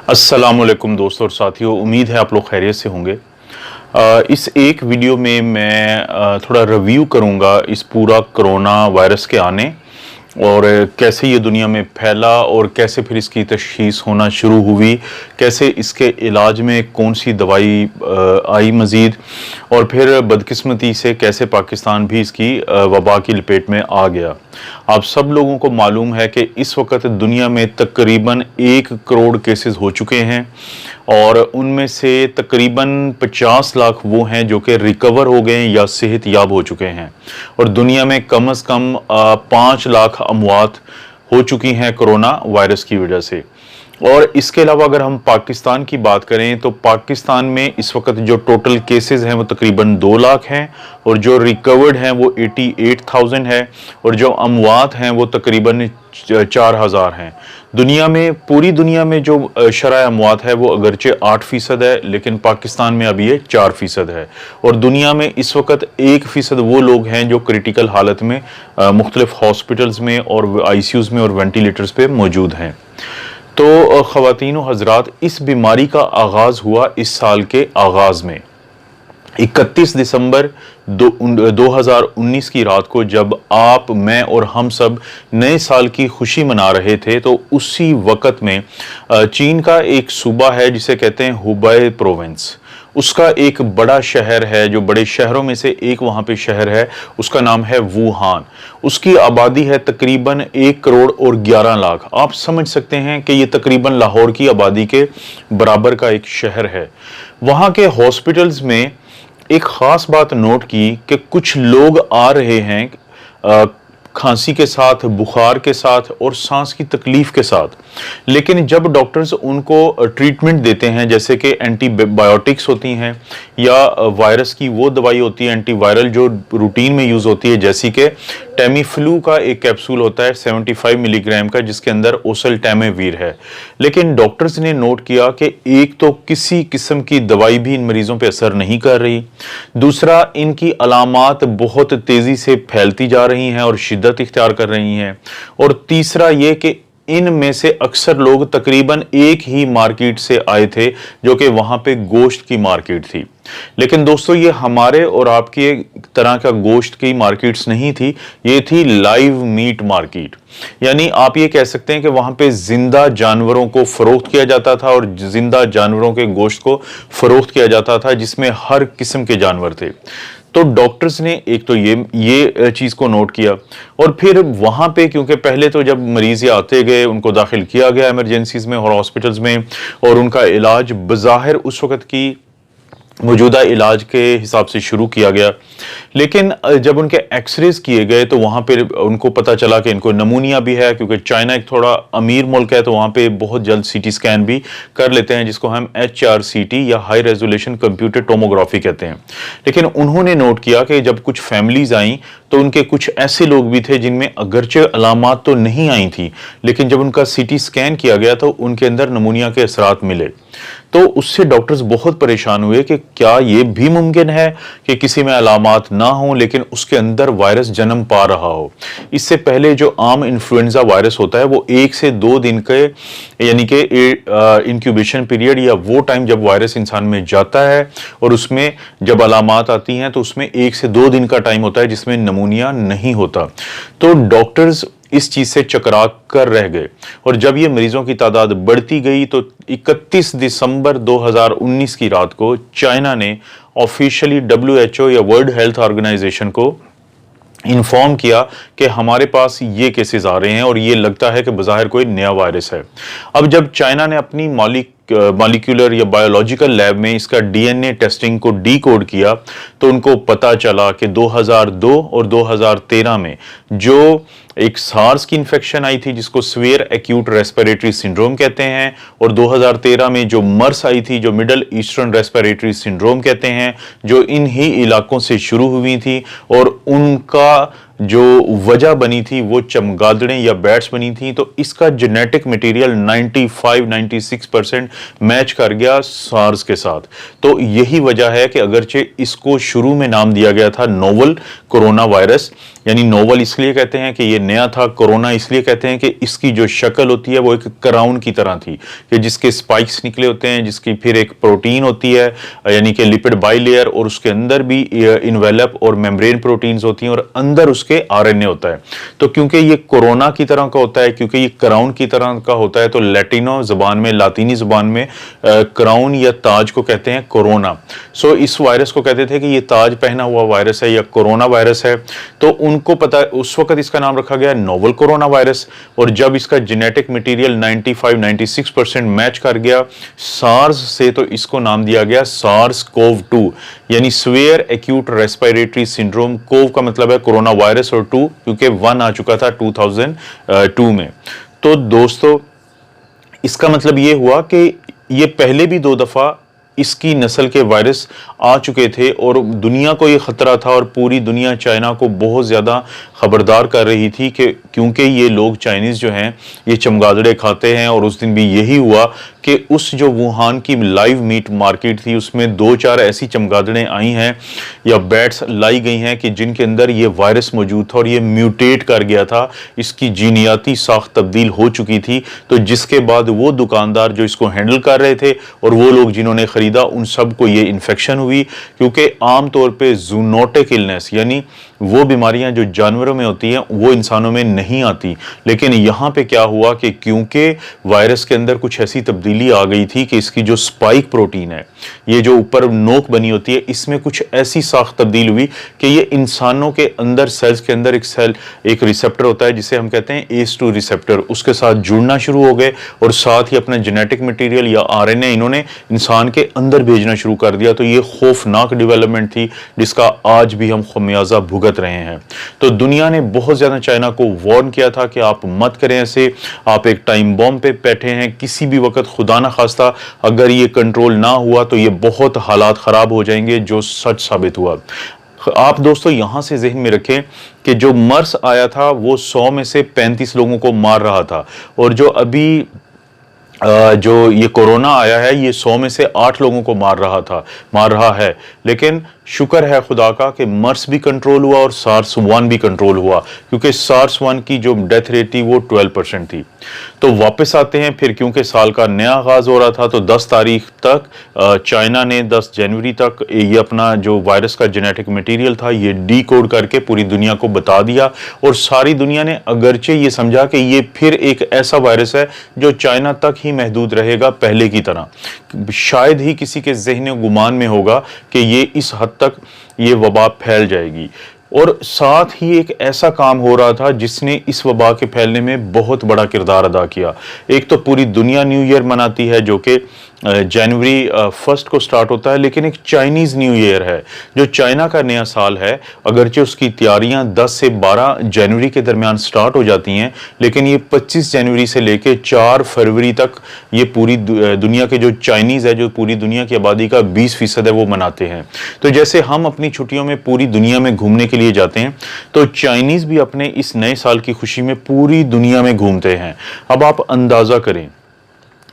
अस्सलामुअलैकुम दोस्तों और साथियों, उम्मीद है आप लोग खैरियत से होंगे। इस एक वीडियो में मैं थोड़ा रिव्यू करूंगा इस पूरा कोरोना वायरस के आने और कैसे ये दुनिया में फैला और कैसे फिर इसकी तशख़ीस होना शुरू हुई, कैसे इसके इलाज में कौन सी दवाई आई मज़ीद, और फिर बदकिस्मती से कैसे पाकिस्तान भी इसकी वबा की लपेट में आ गया। आप सब लोगों को मालूम है कि इस वक्त दुनिया में तकरीबन 1 करोड़ केसेस हो चुके हैं और उनमें से तकरीबन 50 लाख वो हैं जो कि रिकवर हो गए या सेहत याब हो चुके हैं, और दुनिया में कम से कम 5 लाख अमवात हो चुकी हैं कोरोना वायरस की वजह से। और इसके अलावा अगर हम पाकिस्तान की बात करें तो पाकिस्तान में इस वक्त जो टोटल केसेस हैं वो तकरीबन 2 लाख हैं और जो रिकवर्ड हैं वो 88,000 है और जो अमवात हैं वो तकरीबन 4,000 हैं। दुनिया में, पूरी दुनिया में जो शरह अमवात है वो अगरचे 8% है, लेकिन पाकिस्तान में अभी ये 4% है। और दुनिया में इस वक्त 1% वो लोग हैं जो क्रिटिकल हालत में मुख्तलिफ हॉस्पिटल्स में और ICUs में और वेंटिलेटर्स पे मौजूद हैं। तो ख़वातीन व हज़रात, इस बीमारी का आगाज़ हुआ इस साल के आगाज़ में 31 दिसंबर 2019 की रात को, जब आप, मैं और हम सब नए साल की खुशी मना रहे थे। तो उसी वक़्त में चीन का एक सूबा है जिसे कहते हैं हुबई प्रोविंस, उसका एक बड़ा शहर है, जो बड़े शहरों में से एक वहाँ पे शहर है, उसका नाम है वुहान। उसकी आबादी है तकरीबन 1 करोड़ और 11 लाख। आप समझ सकते हैं कि ये तकरीबन लाहौर की आबादी के बराबर का एक शहर है। वहाँ के हॉस्पिटल्स में एक ख़ास बात नोट की कि कुछ लोग आ रहे हैं खांसी के साथ, बुखार के साथ और सांस की तकलीफ के साथ, लेकिन जब डॉक्टर्स उनको ट्रीटमेंट देते हैं, जैसे कि एंटीबायोटिक्स होती हैं या वायरस की वो दवाई होती है एंटीवायरल जो रूटीन में यूज़ होती है, जैसे कि टेमीफ्लू का एक कैप्सूल होता है 75 मिलीग्राम का जिसके अंदर ओसेल्टामिविर है, लेकिन डॉक्टर्स ने नोट किया कि एक तो किसी किस्म की दवाई भी इन मरीजों पे असर नहीं कर रही, दूसरा इनकी अलामात बहुत तेज़ी से फैलती जा रही हैं और शिद्दत इख्तियार कर रही हैं, और तीसरा ये कि इनमें से अक्सर लोग तकरीबन एक ही मार्केट से आए थे जो कि वहां पे गोश्त की मार्केट थी। लेकिन दोस्तों, ये हमारे और आपके तरह का गोश्त की मार्केट्स नहीं थी, ये थी लाइव मीट मार्केट। यानी आप ये कह सकते हैं कि वहां पे जिंदा जानवरों को फरोख्त किया जाता था और जिंदा जानवरों के गोश्त को फरोख्त किया जाता था, जिसमें हर किस्म के जानवर थे। तो डॉक्टर्स ने एक तो ये चीज़ को नोट किया, और फिर वहाँ पे, क्योंकि पहले तो जब मरीज आते गए उनको दाखिल किया गया इमरजेंसीज में और हॉस्पिटल्स में, और उनका इलाज बज़ाहिर उस वक़्त की मौजूदा इलाज के हिसाब से शुरू किया गया, लेकिन जब उनके एक्सरेज किए गए तो वहाँ पे उनको पता चला कि इनको नमूनिया भी है, क्योंकि चाइना एक थोड़ा अमीर मुल्क है तो वहाँ पे बहुत जल्द CT स्कैन भी कर लेते हैं, जिसको हम HRCT या हाई रेजोल्यूशन कंप्यूटर टोमोग्राफी कहते हैं। लेकिन उन्होंने नोट किया कि जब कुछ फैमिलीज आई तो उनके कुछ ऐसे लोग भी थे जिनमें अगरचे अलामात तो नहीं आई थी, लेकिन जब उनका CT स्कैन किया गया तो उनके अंदर नमूनिया के असरात मिले। तो उससे डॉक्टर्स बहुत परेशान हुए कि क्या ये भी मुमकिन है कि किसी में अलामात ना हो लेकिन उसके अंदर वायरस जन्म पा रहा हो। इससे पहले जो आम इन्फ्लुएंजा वायरस होता है वो 1 से 2 दिन के, यानी कि इंक्यूबेशन पीरियड या वो टाइम जब वायरस इंसान में जाता है और उसमें जब अलामात आती हैं तो उसमें 1 से 2 दिन का टाइम होता है जिसमें नमूनिया नहीं होता। तो डॉक्टर्स इस चीज से चकरा कर रह गए, और जब ये मरीजों की तादाद बढ़ती गई तो 31 दिसंबर 2019 की रात को चाइना ने ऑफिशियली WHO या वर्ल्ड हेल्थ ऑर्गेनाइजेशन को इन्फॉर्म किया कि हमारे पास ये केसेस आ रहे हैं और ये लगता है कि बज़ाहिर कोई नया वायरस है। अब जब चाइना ने अपनी मॉलिक्यूलर या बायोलॉजिकल लैब में इसका DNA टेस्टिंग को डीकोड किया तो उनको पता चला कि 2002 और 2013 में जो एक सार्स की इन्फेक्शन आई थी जिसको सीवियर एक्यूट रेस्पिरेटरी सिंड्रोम कहते हैं, और 2013 में जो मर्स आई थी जो मिडल ईस्टर्न रेस्पिरेटरी सिंड्रोम कहते हैं, जो इन ही इलाकों से शुरू हुई थी और उनका जो वजह बनी थी वो चमगादड़ें या बैट्स बनी थी, तो इसका जेनेटिक मटेरियल 95-96% मैच कर गया सार्स के साथ। तो यही वजह है कि अगरचे इसको शुरू में नाम दिया गया था नोवल कोरोना वायरस, यानी नोवल इसलिए कहते हैं कि ये नया था, कोरोना इसलिए कहते हैं कि इसकी जो शक्ल होती है वो एक क्राउन की तरह थी, कि जिसके स्पाइक्स निकले होते हैं, जिसकी फिर एक प्रोटीन होती है यानी कि लिपिड बाइलेयर, और उसके अंदर भी इन्वेलप और मेम्ब्रेन प्रोटीन्स होती हैं, और अंदर उसके आरएनए होता है। तो क्योंकि ये कोरोना की तरह का होता है, क्योंकि ये क्राउन की तरह का होता है, तो लैटिनो जबान में, लातीनी जबान में क्राउन या ताज को कहते हैं कोरोना। सो इस वायरस को कहते थे कि ये ताज पहना हुआ वायरस है या कोरोना वायरस है। तो उनको पता, उस वक्त इसका नाम रखा गया नोवल कोरोना वायरस। और जब इसका जेनेटिक मटेरियल 95-96% मैच कर गया सार्स से, तो इसको नाम दिया गया सार्स कोव 2, यानी severe acute respiratory syndrome. CoV का मतलब है कोरोना वायरस, और 2 क्योंकि 1 आ चुका था 2002 में। तो दोस्तों इसका मतलब ये हुआ कि ये पहले भी 2 दफा इसकी नस्ल के वायरस आ चुके थे, और दुनिया को ये खतरा था, और पूरी दुनिया चाइना को बहुत ज़्यादा खबरदार कर रही थी कि क्योंकि ये लोग चाइनीज़ जो हैं ये चमगादड़े खाते हैं। और उस दिन भी यही हुआ कि उस जो वुहान की लाइव मीट मार्केट थी उसमें 2-4 ऐसी चमगादड़ें आई हैं या बैट्स लाई गई हैं कि जिनके अंदर ये वायरस मौजूद था, और ये म्यूटेट कर गया था, इसकी जीनियाती साख तब्दील हो चुकी थी। तो जिसके बाद वो दुकानदार जो इसको हैंडल कर रहे थे और वो लोग जिन्होंने खरीदा, उन सबको ये इन्फेक्शन हुई। क्योंकि आम तौर पे जूनोटिक इलनेस यानी वो बीमारियां जो जानवरों में होती हैं वो इंसानों में नहीं आती, लेकिन यहाँ पे क्या हुआ कि क्योंकि वायरस के अंदर कुछ ऐसी तब्दीली आ गई थी कि इसकी जो स्पाइक प्रोटीन है, ये जो ऊपर नोक बनी होती है, इसमें कुछ ऐसी साख तब्दील हुई कि ये इंसानों के अंदर सेल्स के अंदर एक रिसेप्टर होता है जिसे हम कहते हैं ACE2 रिसेप्टर, उसके साथ जुड़ना शुरू हो गए, और साथ ही अपना जेनेटिक मटेरियल या आरएनए इन्होंने इंसान के अंदर भेजना शुरू कर दिया। तो ये खौफनाक डेवलपमेंट थी जिसका आज भी हम खमियाजा भुगत रहे हैं। तो दुनिया ने बहुत ज्यादा चाइना को वार्न किया था कि आप मत करें ऐसे, आप एक टाइम बॉम्ब पे बैठे हैं, किसी भी वक्त खुदा ना खास्ता अगर ये कंट्रोल ना हुआ तो ये बहुत हालात खराब हो जाएंगे, जो सच साबित हुआ। आप दोस्तों यहां से ज़हन में रखें कि जो मर्स आया था वो 100 में से 35 लोगों को मार रहा था, और जो अभी जो ये कोरोना आया है ये 100 में से 8 लोगों को मार रहा है। लेकिन शुक्र है खुदा का कि मर्स भी कंट्रोल हुआ और सार्स 1 भी कंट्रोल हुआ, क्योंकि सार्स 1 की जो डेथ रेट थी वो 12% थी। तो वापस आते हैं फिर, क्योंकि साल का नया आगाज हो रहा था, तो 10 तारीख तक चाइना ने 10 जनवरी तक ये अपना जो वायरस का जेनेटिक मटेरियल था ये डीकोड करके पूरी दुनिया को बता दिया। और सारी दुनिया ने अगरचे ये समझा कि ये फिर एक ऐसा वायरस है जो चाइना तक ही महदूद रहेगा पहले की तरह, शायद ही किसी के ज़हन गुमान में होगा कि ये इस हद तक ये वबा फैल जाएगी। और साथ ही एक ऐसा काम हो रहा था जिसने इस वबा के फैलने में बहुत बड़ा किरदार अदा किया। एक तो पूरी दुनिया न्यू ईयर मनाती है जो कि जनवरी 1 को स्टार्ट होता है, लेकिन एक चाइनीज़ न्यू ईयर है जो चाइना का नया साल है। अगरचे उसकी तैयारियां 10 से 12 जनवरी के दरमियान स्टार्ट हो जाती हैं, लेकिन ये 25 जनवरी से लेकर 4 फरवरी तक ये पूरी दुनिया के जो चाइनीज़ है, जो पूरी दुनिया की आबादी का 20% है, वो मनाते हैं। तो जैसे हम अपनी छुट्टियों में पूरी दुनिया में घूमने के लिए जाते हैं, तो चाइनीज़ भी अपने इस नए साल की खुशी में पूरी दुनिया में घूमते हैं। अब आप अंदाज़ा करें,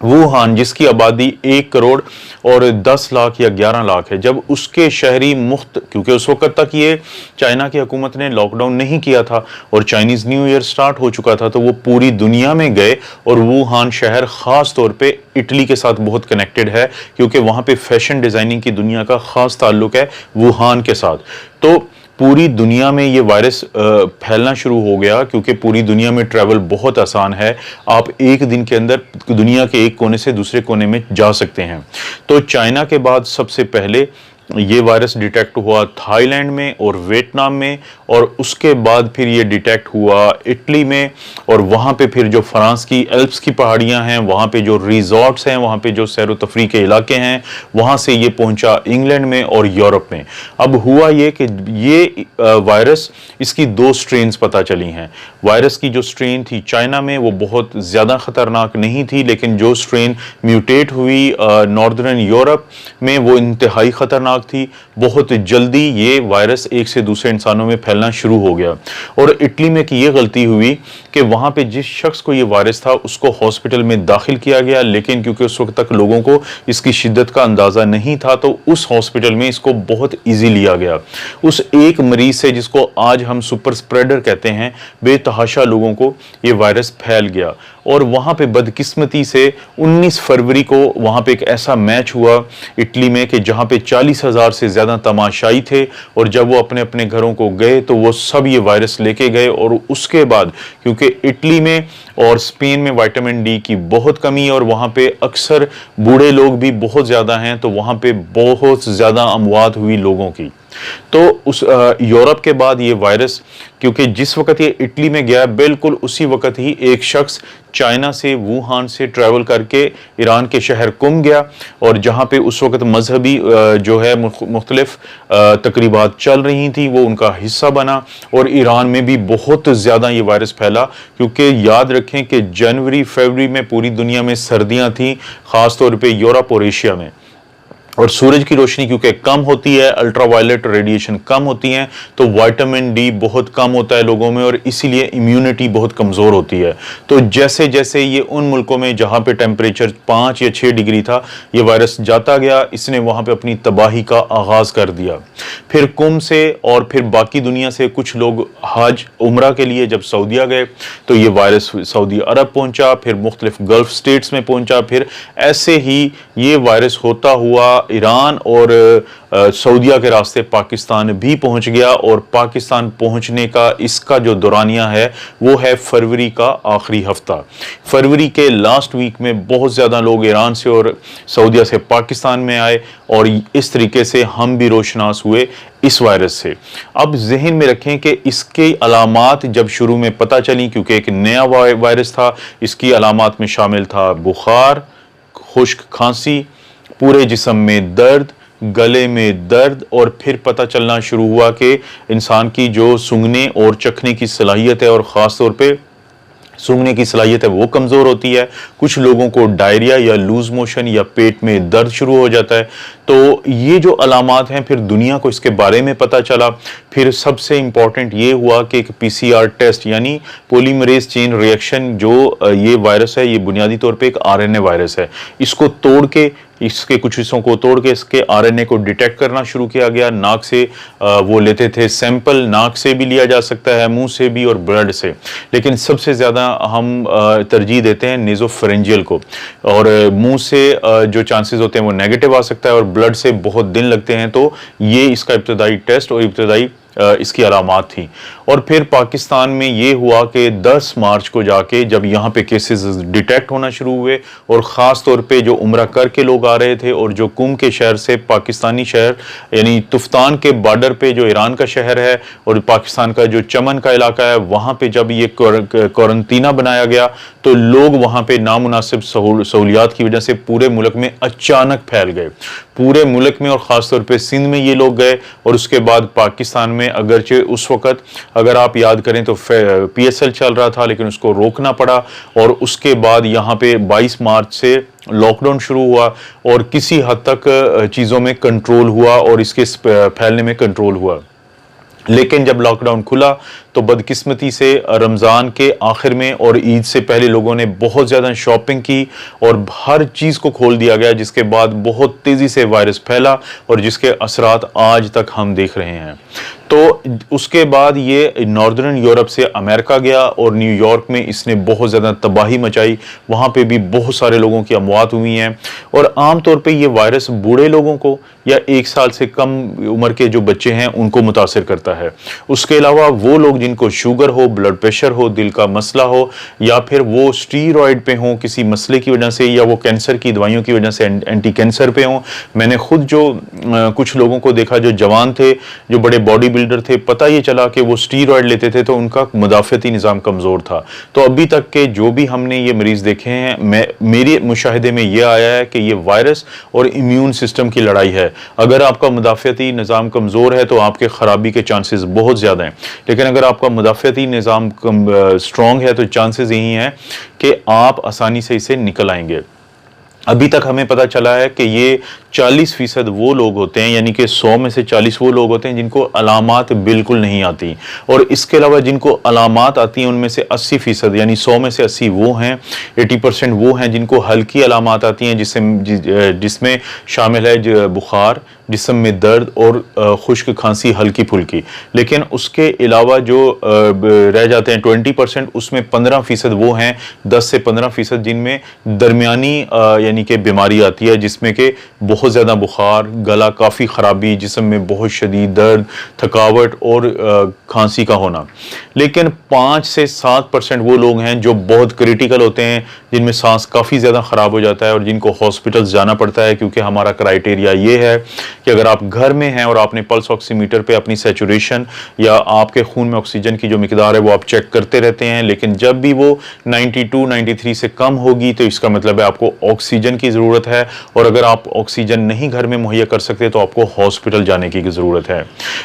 वुहान जिसकी आबादी 1 करोड़ और 10 लाख या 11 लाख है, जब उसके शहरी मुफ्त, क्योंकि उस वक्त तक ये चाइना की हुकूमत ने लॉकडाउन नहीं किया था और चाइनीज़ न्यू ईयर स्टार्ट हो चुका था, तो वो पूरी दुनिया में गए। और वुहान शहर ख़ास तौर पे इटली के साथ बहुत कनेक्टेड है, क्योंकि वहाँ पे फैशन डिज़ाइनिंग की दुनिया का ख़ास ताल्लुक है वुहान के साथ। तो पूरी दुनिया में ये वायरस फैलना शुरू हो गया, क्योंकि पूरी दुनिया में ट्रैवल बहुत आसान है। आप एक दिन के अंदर दुनिया के एक कोने से दूसरे कोने में जा सकते हैं। तो चाइना के बाद सबसे पहले ये वायरस डिटेक्ट हुआ थाईलैंड में और वियतनाम में, और उसके बाद फिर ये डिटेक्ट हुआ इटली में, और वहाँ पे फिर जो फ्रांस की एल्प्स की पहाड़ियाँ हैं, वहाँ पे जो रिजॉर्ट्स हैं, वहाँ पे जो सैर व तफरी के इलाके हैं, वहाँ से ये पहुँचा इंग्लैंड में और यूरोप में। अब हुआ ये कि ये वायरस, इसकी 2 स्ट्रेन्स पता चली हैं। वायरस की जो स्ट्रेन थी चाइना में वो बहुत ज़्यादा ख़तरनाक नहीं थी, लेकिन जो स्ट्रेन म्यूटेट हुई नॉर्दर्न यूरोप में वो इंतहाई ख़तरनाक खतरनाक थी, बहुत जल्दी ये वायरस एक से दूसरे इंसानों में फैलना शुरू हो गया। और इटली में की ये गलती हुई कि वहाँ पे जिस शख्स को ये वायरस था उसको हॉस्पिटल में दाखिल किया गया, लेकिन क्योंकि उस वक्त तक लोगों को इसकी शिद्दत का अंदाज़ा नहीं था तो उस हॉस्पिटल में इसको बहुत ईजी लिया गया। उस एक मरीज से, जिसको आज हम सुपर स्प्रेडर कहते हैं, बेतहाशा लोगों को ये वायरस फैल गया। और वहाँ पे बदकिस्मती से 19 फरवरी को वहाँ पे एक ऐसा मैच हुआ इटली में कि जहाँ पे 40,000 से ज़्यादा तमाशाई थे, और जब वो अपने अपने घरों को गए तो वो सब ये वायरस लेके गए। और उसके बाद क्योंकि इटली में और स्पेन में विटामिन डी की बहुत कमी है और वहाँ पे अक्सर बूढ़े लोग भी बहुत ज़्यादा हैं, तो वहाँ पे बहुत ज़्यादा अमवात हुई लोगों की। तो उस यूरोप के बाद ये वायरस, क्योंकि जिस वक्त ये इटली में गया बिल्कुल उसी वक्त ही एक शख्स चाइना से, वुहान से ट्रैवल करके ईरान के शहर कुम गया, और जहाँ पे उस वक्त मजहबी जो है मुख्तलिफ तकरीबात चल रही थी वो उनका हिस्सा बना, और ईरान में भी बहुत ज़्यादा ये वायरस फैला। क्योंकि याद रखें कि जनवरी फरवरी में पूरी दुनिया में सर्दियाँ थीं, ख़ास तौर पे यूरोप और एशिया में, और सूरज की रोशनी क्योंकि कम होती है, अल्ट्रावायलेट रेडिएशन कम होती हैं, तो विटामिन डी बहुत कम होता है लोगों में, और इसीलिए इम्यूनिटी बहुत कमज़ोर होती है। तो जैसे जैसे ये उन मुल्कों में जहाँ पे टेम्परेचर 5 या 6 डिग्री था, ये वायरस जाता गया, इसने वहाँ पे अपनी तबाही का आगाज़ कर दिया। फिर कुंभ से और फिर बाकी दुनिया से कुछ लोग हज उम्रा के लिए जब सऊदीया गए तो ये वायरस सऊदी अरब पहुँचा, फिर मुख्तलिफ गल्फ स्टेट्स में पहुँचा, फिर ऐसे ही ये वायरस होता हुआ ईरान और सऊदीया के रास्ते पाकिस्तान भी पहुंच गया। और पाकिस्तान पहुंचने का इसका जो दौरानिया है वो है फरवरी का आखिरी हफ्ता। फरवरी के लास्ट वीक में बहुत ज़्यादा लोग ईरान से और सऊदीया से पाकिस्तान में आए, और इस तरीके से हम भी रोशनास हुए इस वायरस से। अब जहन में रखें कि इसके अलामात जब शुरू में पता चली, क्योंकि एक नया वायरस था, इसकी अलामात में शामिल था बुखार, खुश्क खांसी, पूरे जिस्म में दर्द, गले में दर्द, और फिर पता चलना शुरू हुआ कि इंसान की जो सूंघने और चखने की सलाहियत है, और ख़ास तौर पे सूंघने की सलाहियत है वो कमज़ोर होती है। कुछ लोगों को डायरिया या लूज मोशन या पेट में दर्द शुरू हो जाता है। तो ये जो अलामात हैं, फिर दुनिया को इसके बारे में पता चला। फिर सबसे इम्पॉर्टेंट ये हुआ कि एक पीसीआर टेस्ट यानी पॉलीमरेज चेन रिएक्शन, जो ये वायरस है ये बुनियादी तौर पे एक आरएनए वायरस है, इसको तोड़ के, इसके कुछ हिस्सों को तोड़ के इसके आरएनए को डिटेक्ट करना शुरू किया गया। नाक से वो लेते थे सैंपल, नाक से भी लिया जा सकता है, मुंह से भी और ब्लड से, लेकिन सबसे ज़्यादा हम तरजीह देते हैं नेज़ोफेरेंजियल को। और मुंह से जो चांसेस होते हैं वो नेगेटिव आ सकता है, और ब्लड से बहुत दिन लगते हैं। तो ये इसका इब्तदाई टेस्ट और इब्तदाई इसकी अलामात थी। और फिर पाकिस्तान में ये हुआ कि 10 मार्च को जाके जब यहाँ पे केसेस डिटेक्ट होना शुरू हुए, और ख़ास तौर पे जो उम्रा करके लोग आ रहे थे, और जो कुम के शहर से पाकिस्तानी शहर यानी तुफ्तान के बॉर्डर पे जो ईरान का शहर है और पाकिस्तान का जो चमन का इलाका है, वहाँ पे जब ये क्वारंटीना बनाया गया तो लोग वहाँ पे नामुनासिब सहूलियात की वजह से पूरे मुल्क में अचानक फैल गए। पूरे मुल्क में और ख़ास तौर पे सिंध में ये लोग गए, और उसके बाद पाकिस्तान में, अगरचे उस वक़्त अगर आप याद करें तो पीएसएल चल रहा था, लेकिन उसको रोकना पड़ा। और उसके बाद यहाँ पे 22 मार्च से लॉकडाउन शुरू हुआ, और किसी हद तक चीज़ों में कंट्रोल हुआ और इसके फैलने में कंट्रोल हुआ। लेकिन जब लॉकडाउन खुला तो बदकिस्मती से रमज़ान के आखिर में और ईद से पहले लोगों ने बहुत ज़्यादा शॉपिंग की, और हर चीज़ को खोल दिया गया, जिसके बाद बहुत तेज़ी से वायरस फैला, और जिसके असरात आज तक हम देख रहे हैं। तो उसके बाद ये नॉर्दर्न यूरोप से अमेरिका गया, और न्यूयॉर्क में इसने बहुत ज़्यादा तबाही मचाई। वहाँ पे भी बहुत सारे लोगों की अमवात हुई हैं। और आम तौर पे ये वायरस बूढ़े लोगों को या 1 साल से कम उम्र के जो बच्चे हैं उनको मुतासिर करता है। उसके अलावा वो लोग जिनको शुगर हो, ब्लड प्रेशर हो, दिल का मसला हो, या फिर वो स्टीरॉयड पे हों किसी मसले की वजह से, या वो कैंसर की दवाइयों की वजह से एंटी कैंसर पे हों। मैंने खुद जो कुछ लोगों को देखा जो जवान थे, जो बड़े बॉडी बिल्डर थे, पता ये चला कि वो स्टीरॉयड लेते थे तो उनका मुदाफ़ती निज़ाम कमज़ोर था। तो अभी तक के जो भी हमने ये मरीज़ देखे हैं, मेरे मुशाहिदे में ये आया है कि ये वायरस और इम्यून सिस्टम की लड़ाई है। अगर आपका मुदाफ़ती निज़ाम कमज़ोर है तो आपके ख़राबी के चांसेस बहुत ज़्यादा हैं, लेकिन अगर आपका मुदाफ़ती निज़ाम स्ट्रॉन्ग है तो चांसेस यही हैं कि आप आसानी से इसे निकल आएंगे। अभी तक हमें पता चला है कि ये 40% वो लोग होते हैं, यानी कि 100 में से 40 वो लोग होते हैं जिनको अलामात बिल्कुल नहीं आती, और इसके अलावा जिनको अलामात आती हैं उनमें से 80% यानी 100 में से 80 वो हैं, 80% वो हैं जिनको हल्की अलामात आती हैं, जिसमें शामिल है बुखार, जिस्म में दर्द और खुश्क खांसी हल्की फुल्की। लेकिन उसके अलावा जो रह जाते हैं 20%, उसमें 15% वो हैं, 10 से 15% जिनमें दरमियानी यानी कि बीमारी आती है, जिसमें कि बहुत ज़्यादा बुखार, गला काफ़ी ख़राबी, जिस्म में बहुत शदीद दर्द, थकावट और खांसी का होना। लेकिन 5 से 7% वो लोग हैं जो बहुत क्रिटिकल होते हैं, जिनमें सांस काफ़ी ज़्यादा ख़राब हो जाता है और जिनको हॉस्पिटल जाना पड़ता है, क्योंकि हमारा क्राइटेरिया ये है कि अगर आप घर में हैं और आपने पल्स ऑक्सीमीटर पे अपनी सैचुरेशन या आपके खून में ऑक्सीजन की जो मिकदार है वो आप चेक करते रहते हैं, लेकिन जब भी वो 92, 93 से कम होगी तो इसका मतलब है आपको ऑक्सीजन की ज़रूरत है, और अगर आप ऑक्सीजन नहीं घर में मुहैया कर सकते तो आपको हॉस्पिटल जाने की ज़रूरत है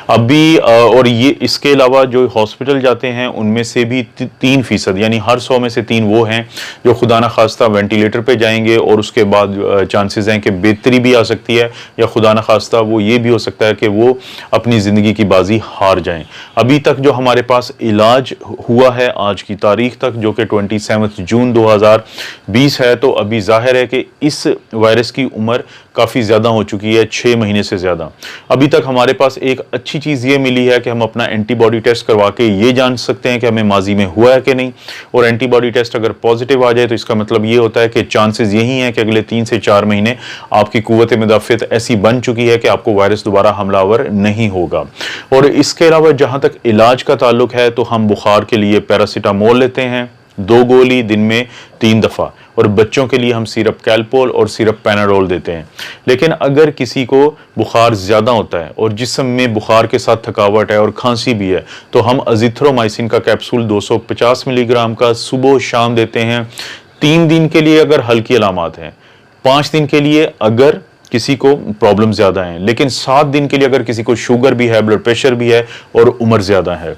अभी। और ये इसके अलावा जो हॉस्पिटल जाते हैं उनमें से भी 3% यानी हर 100 में से 3 वो हैं जो खुदा न खास्ता वेंटिलेटर पे जाएंगे, और उसके बाद चांसेस हैं कि बेहतरी भी आ सकती है, या खुदा न खास्ता वो ये भी हो सकता है कि वो अपनी ज़िंदगी की बाजी हार जाएं। अभी तक जो हमारे पास इलाज हुआ है आज की तारीख तक, जो कि 27 जून 2020 है, तो अभी जाहिर है कि इस वायरस की उम्र काफ़ी ज़्यादा हो चुकी है, 6 महीने से ज़्यादा। अभी तक हमारे पास एक अच्छी चीज़ ये मिली है कि हम अपना एंटीबॉडी टेस्ट करवा के ये जान सकते हैं कि हमें माजी में हुआ है कि नहीं, और एंटीबॉडी टेस्ट अगर पॉजिटिव आ जाए तो इसका मतलब ये होता है कि चांसेस यही हैं कि अगले 3 से 4 महीने आपकी कुव्वत मुदाफ़ियत ऐसी बन चुकी है कि आपको वायरस दोबारा हमलावर नहीं होगा। और इसके अलावा जहाँ तक इलाज का ताल्लुक है, तो हम बुखार के लिए पैरासीटामोल लेते हैं 2 गोली दिन में 3 दफ़ा, और बच्चों के लिए हम सिरप कैल्पोल और सिरप पैनाडोल देते हैं। लेकिन अगर किसी को बुखार ज़्यादा होता है और जिस्म में बुखार के साथ थकावट है और खांसी भी है, तो हम अजिथ्रोमाइसिन का कैप्सूल 250 मिलीग्राम का सुबह शाम देते हैं, 3 दिन के लिए अगर हल्की अलामात हैं, 5 दिन के लिए अगर किसी को प्रॉब्लम ज़्यादा है, लेकिन 7 दिन के लिए अगर किसी को शुगर भी है, ब्लड प्रेशर भी है और उम्र ज़्यादा है।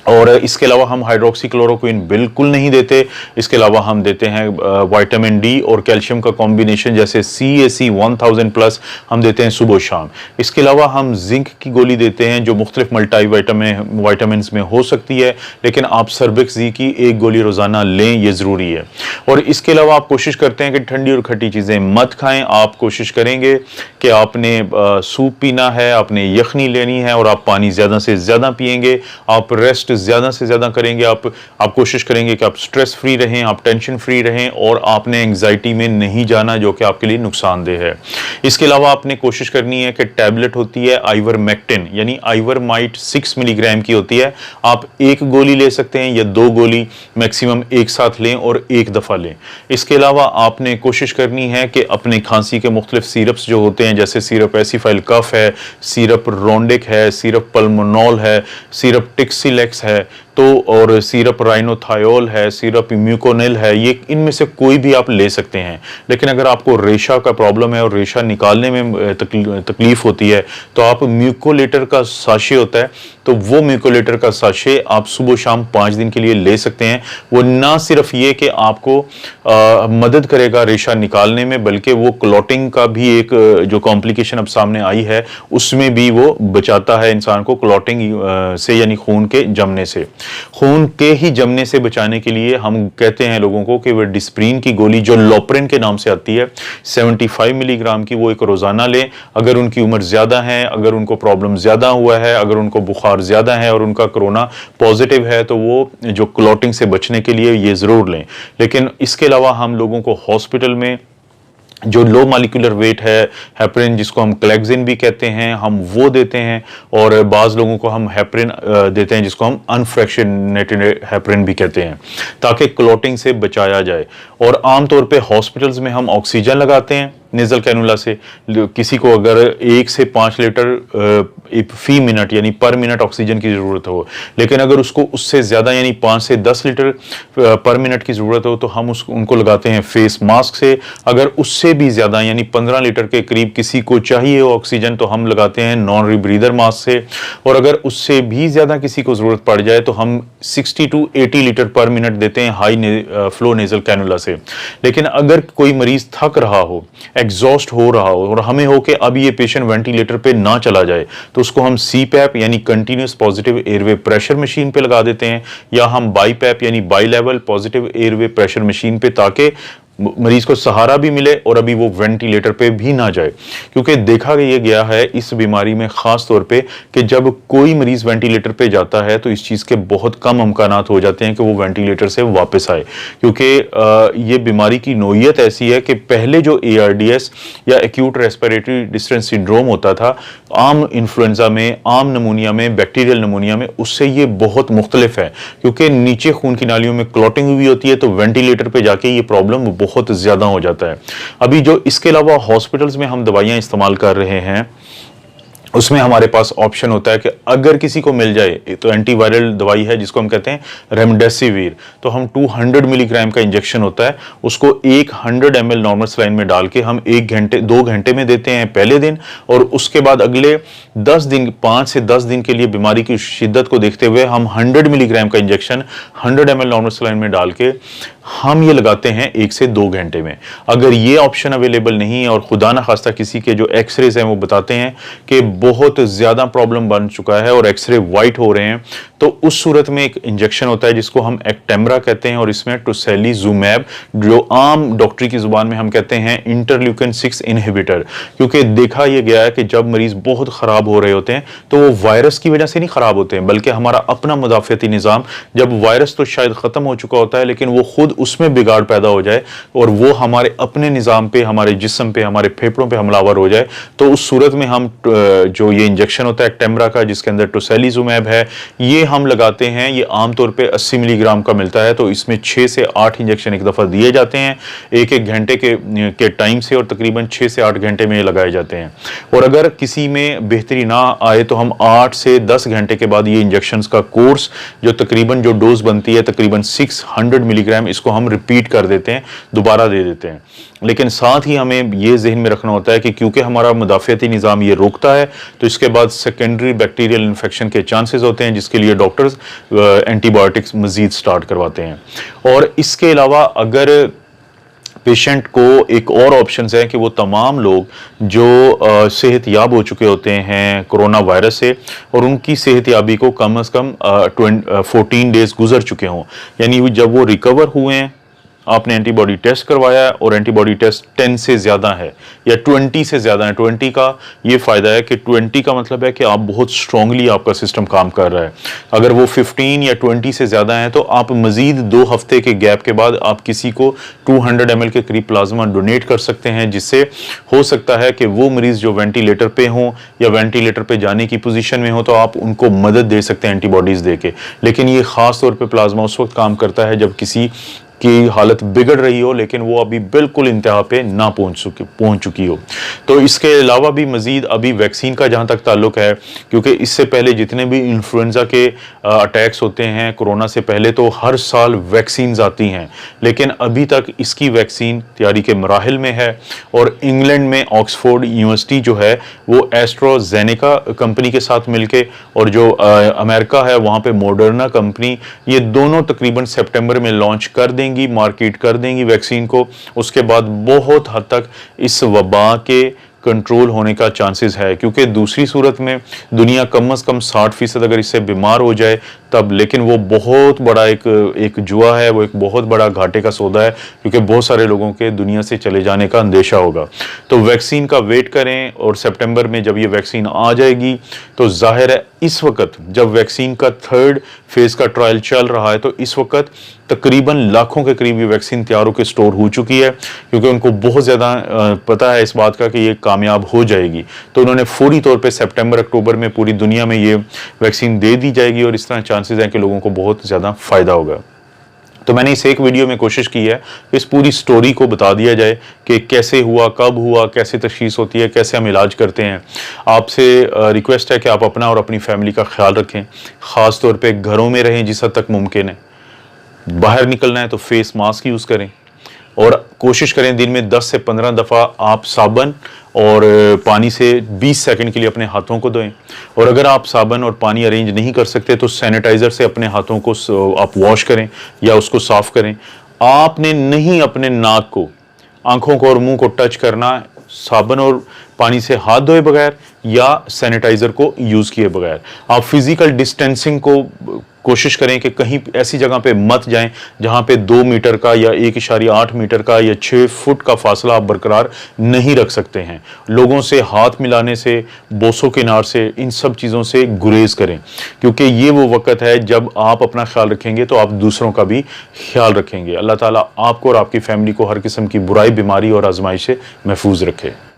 और इसके अलावा हम हाइड्रोक्सीक्लोरोक्विन बिल्कुल नहीं देते। इसके अलावा हम देते हैं विटामिन डी और कैल्शियम का कॉम्बिनेशन, जैसे CAC 1000 प्लस हम देते हैं सुबह शाम। इसके अलावा हम जिंक की गोली देते हैं जो मुख्तलिफ मल्टी वाइटामिन में हो सकती है, लेकिन आप सर्बिक्स जी की 1 गोली रोज़ाना लें, ये ज़रूरी है। और इसके अलावा आप कोशिश करते हैं कि ठंडी और खट्टी चीज़ें मत खाएँ। आप कोशिश करेंगे कि आपने सूप पीना है, आपने यखनी लेनी है, और आप पानी ज़्यादा से ज़्यादा पिएंगे, आप रेस्ट ज़्यादा से ज़्यादा करेंगे, आप कोशिश करेंगे कि आप स्ट्रेस फ्री रहें, आप टेंशन फ्री रहें, और आपने एंग्जाइटी में नहीं जाना जो कि आपके लिए नुकसानदेह है। इसके अलावा आपने कोशिश करनी है कि टैबलेट होती है आइवरमेक्टिन, यानी आइवरमाइट 6 मिलीग्राम की होती है, आप 1 गोली ले सकते हैं या 2 गोली मैक्सिमम एक साथ लें और 1 दफ़ा लें। इसके अलावा आपने कोशिश करनी है कि अपने खांसी के मुख्तलिफ सिरप्स जो होते हैं, जैसे सिरप एसिफाइल कफ है, सिरप रोंडिक है, सिरप पल्मोनॉल है, सिरप टिक्सिलेक्स है, तो और सिरप राइनोथायोल है, सिरप म्यूकोनिल है, ये इनमें से कोई भी आप ले सकते हैं। लेकिन अगर आपको रेशा का प्रॉब्लम है और रेशा निकालने में तकलीफ होती है, तो आप म्यूकोलेटर का साशे होता है, तो वो म्यूकोलेटर का साशे आप सुबह शाम 5 दिन के लिए ले सकते हैं। वो ना सिर्फ ये कि आपको मदद करेगा रेशा निकालने में, बल्कि वो क्लॉटिंग का भी एक जो कॉम्प्लिकेशन अब सामने आई है उसमें भी वो बचाता है इंसान को क्लॉटिंग से, यानी खून के जमने से। खून के ही जमने से बचाने के लिए हम कहते हैं लोगों को कि वे डिस्प्रीन की गोली जो लोप्रिन के नाम से आती है 75 मिलीग्राम की, वो एक रोज़ाना लें। अगर उनकी उम्र ज़्यादा है, अगर उनको प्रॉब्लम ज़्यादा हुआ है, अगर उनको बुखार ज़्यादा है और उनका कोरोना पॉजिटिव है, तो वो जो क्लॉटिंग से बचने के लिए ये ज़रूर लें। लेकिन इसके अलावा हम लोगों को हॉस्पिटल में जो लो मॉलिक्यूलर वेट है, हेपरिन जिसको हम क्लेक्सिन भी कहते हैं, हम वो देते हैं, और बाज़ लोगों को हम हेपरिन देते हैं जिसको हम अनफ्रैक्शनेटेड हेपरिन भी कहते हैं, ताकि क्लॉटिंग से बचाया जाए। और आम तौर पे हॉस्पिटल्स में हम ऑक्सीजन लगाते हैं, नेजल कैनुला से। किसी को अगर 1 से 5 लीटर फी मिनट यानी पर मिनट ऑक्सीजन की ज़रूरत हो, लेकिन अगर उसको उससे ज़्यादा यानी 5 से 10 लीटर पर मिनट की ज़रूरत हो तो हम उनको लगाते हैं फेस मास्क से। अगर उससे भी ज़्यादा यानी 15 लीटर के करीब किसी को चाहिए हो ऑक्सीजन तो हम लगाते हैं नॉन रीब्रीदर मास्क से। और अगर उससे भी ज़्यादा किसी को ज़रूरत पड़ जाए तो हम 60 to 80 लीटर पर मिनट देते हैं हाई फ्लो नेजल कैनुला से। लेकिन अगर कोई मरीज थक रहा हो, एग्जॉस्ट हो रहा हो और हमें हो कि अब ये पेशेंट वेंटिलेटर पे ना चला जाए तो उसको हम CPAP यानी continuous positive airway pressure machine पे लगा देते हैं, या हम BiPAP यानी by level positive airway pressure machine पे, ताकि मरीज को सहारा भी मिले और अभी वो वेंटिलेटर पे भी ना जाए। क्योंकि देखा गया है इस बीमारी में खास तौर पे कि जब कोई मरीज वेंटिलेटर पे जाता है तो इस चीज़ के बहुत कम अमकानात हो जाते हैं कि वो वेंटिलेटर से वापस आए। क्योंकि ये बीमारी की नोयत ऐसी है कि पहले जो ARDS या एक्यूट रेस्पिरेटरी डिस्ट्रेस सिंड्रोम होता था आम इन्फ्लुएंजा में, आम नमूनिया में, बैक्टीरियल नमूनिया में, उससे ये बहुत मुख्तलिफ है। क्योंकि नीचे खून की नालियों में क्लॉटिंग हुई होती है तो वेंटिलेटर पे जाके ये प्रॉब्लम बहुत ज्यादा हो जाता है। अभी जो इसके अलावा हॉस्पिटल्स में हम दवाइयां इस्तेमाल कर रहे हैं उसमें हमारे पास ऑप्शन होता है कि अगर किसी को मिल जाए तो एंटीवायरल दवाई है जिसको हम कहते हैं रेमडेसिविर, तो हम 200 मिलीग्राम का इंजेक्शन होता है, उसको 100 ml नॉर्मल सलाइन में डाल के हम 2 घंटे में देते हैं पहले दिन, और उसके बाद अगले 10 दिन 5 से 10 दिन के लिए बीमारी की शिद्दत को देखते हुए हम 100 मिलीग्राम का इंजेक्शन 100 ml नॉर्मल सलाइन में डाल के हम ये लगाते हैं 1 से 2 घंटे में। अगर ये ऑप्शन अवेलेबल नहीं है और खुदा ना खास्ता किसी के जो एक्सरेज हैं वो बताते हैं कि बहुत ज्यादा प्रॉब्लम बन चुका है और एक्सरे वाइट हो रहे हैं, तो उस सूरत में एक इंजेक्शन होता है जिसको हम एक्टेम्ब्रा कहते हैं, और इसमें टोसिलीजुमैब, जो आम डॉक्टरी की जुबान में हम कहते हैं इंटरल्यूकिन 6 इनहिबिटर। क्योंकि देखा यह गया है कि जब मरीज बहुत खराब हो रहे होते हैं तो वो वायरस की वजह से नहीं खराब होते हैं, बल्कि हमारा अपना मुदाफियाती निज़ाम, जब वायरस तो शायद खत्म हो चुका होता है लेकिन वो खुद उसमें बिगाड़ पैदा हो जाए और वो हमारे अपने निज़ाम पे, हमारे जिस्म पे, हमारे फेफड़ों पे हमलावर हो जाए, तो उस सूरत में हम जो ये इंजेक्शन होता है एक्टेम्ब्रा का जिसके अंदर टोसिलीजुमैब है, ये हम लगाते हैं। ये आमतौर पे 80 मिलीग्राम का मिलता है, तो इसमें 6 से 8 इंजेक्शन एक दफ़ा दिए जाते हैं 1-1 घंटे के टाइम से, और तकरीबन 6 से 8 घंटे में ये लगाए जाते हैं। और अगर किसी में बेहतरी ना आए तो हम 8 से 10 घंटे के बाद ये इंजेक्शंस का कोर्स जो तकरीबन जो डोज बनती है तकरीबन 600 मिलीग्राम, इसको हम रिपीट कर देते हैं, दोबारा दे देते हैं। लेकिन साथ ही हमें ये जहन में रखना होता है कि क्योंकि हमारा मुदाफ़ियाती निज़ाम ये रोकता है तो इसके बाद सेकेंडरी बैक्टीरियल इन्फेक्शन के चांसेस होते हैं, जिसके लिए डॉक्टर्स एंटीबायोटिक्स मज़ीद स्टार्ट करवाते हैं। और इसके अलावा अगर पेशेंट को एक और ऑप्शन है कि वो तमाम लोग जो सेहत याब हो चुके होते हैं कोरोना वायरस से और उनकी सेहत याबी को कम से कम 14 डेज गुजर चुके हों, यानी जब वो रिकवर हुए हैं, आपने एंटीबॉडी टेस्ट करवाया है और एंटीबॉडी टेस्ट 10 से ज़्यादा है या 20 से ज़्यादा है। 20 का ये फ़ायदा है कि 20 का मतलब है कि आप बहुत स्ट्रांगली आपका सिस्टम काम कर रहा है। अगर वो 15 या 20 से ज़्यादा है तो आप मज़ीद 2 हफ्ते के गैप के बाद आप किसी को 200 ml के करीब प्लाज्मा डोनेट कर सकते हैं, जिससे हो सकता है कि वो मरीज़ जो वेंटिलेटर पे हों या वेंटिलेटर पे जाने की पोजीशन में हो तो आप उनको मदद दे सकते हैं एंटीबॉडीज़ दे के। लेकिन ये ख़ास तौर पर प्लाज्मा उस वक्त काम करता है जब किसी की हालत बिगड़ रही हो लेकिन वो अभी बिल्कुल इंतहा पे ना पहुंच चुकी हो। तो इसके अलावा भी मजीद अभी वैक्सीन का जहां तक ताल्लुक है, क्योंकि इससे पहले जितने भी इन्फ्लुएंजा के अटैक्स होते हैं कोरोना से पहले तो हर साल वैक्सीन आती हैं, लेकिन अभी तक इसकी वैक्सीन तैयारी के मराहिल में है। और इंग्लैंड में ऑक्सफोर्ड यूनिवर्सिटी जो है वो एस्ट्राजेनेका कंपनी के साथ मिलके, और जो अमेरिका है वहाँ पे मॉडर्ना कंपनी, ये दोनों तकरीबन सितंबर में लॉन्च कर देंगे, मार्केट कर देंगी वैक्सीन को। उसके बाद बहुत हद तक इस वबा के कंट्रोल होने का चांसेस है, क्योंकि दूसरी सूरत में दुनिया कम से कम 60% अगर इससे बीमार हो जाए तब, लेकिन वो बहुत बड़ा एक जुआ है, वो एक बहुत बड़ा घाटे का सौदा है, क्योंकि बहुत सारे लोगों के दुनिया से चले जाने का अंदेशा होगा। तो वैक्सीन का वेट करें, और सितंबर में जब ये वैक्सीन आ जाएगी तो जाहिर है इस वक्त जब वैक्सीन का 3rd फेज़ का ट्रायल चल रहा है तो इस वक्त तकरीबन लाखों के करीब ये वैक्सीन तैयार होकर स्टोर हो चुकी है, क्योंकि उनको बहुत ज़्यादा पता है इस बात का कि ये कामयाब हो जाएगी। तो उन्होंने फौरी तौर पे सितंबर अक्टूबर में पूरी दुनिया में ये वैक्सीन दे दी जाएगी, और इस तरह चांसेस हैं कि लोगों को बहुत ज़्यादा फ़ायदा होगा। तो मैंने इस एक वीडियो में कोशिश की है इस पूरी स्टोरी को बता दिया जाए कि कैसे हुआ, कब हुआ, कैसे तशखीस होती है, कैसे हम इलाज करते हैं। आपसे रिक्वेस्ट है कि आप अपना और अपनी फैमिली का ख्याल रखें, ख़ास तौर पे घरों में रहें जिस हद तक मुमकिन है। बाहर निकलना है तो फेस मास्क यूज़ करें और कोशिश करें दिन में 10 से 15 दफ़ा आप साबुन और पानी से 20 सेकंड के लिए अपने हाथों को धोएं। और अगर आप साबुन और पानी अरेंज नहीं कर सकते तो सैनिटाइज़र से अपने हाथों को आप वॉश करें या उसको साफ़ करें। आपने नहीं अपने नाक को, आंखों को और मुंह को टच करना साबुन और पानी से हाथ धोए बगैर या सैनिटाइज़र को यूज़ किए बगैर। आप फिज़िकल डिस्टेंसिंग को कोशिश करें कि कहीं ऐसी जगह पे मत जाएं जहां पे 2 मीटर का या 1.8 मीटर का या 6 फुट का फासला आप बरकरार नहीं रख सकते हैं। लोगों से हाथ मिलाने से, बोसों किनार से, इन सब चीज़ों से गुरेज करें, क्योंकि ये वो वक्त है जब आप अपना ख्याल रखेंगे तो आप दूसरों का भी ख्याल रखेंगे। अल्लाह ताला आपको और आपकी फैमिली को हर किस्म की बुराई, बीमारी और आजमाइश से महफूज रखे।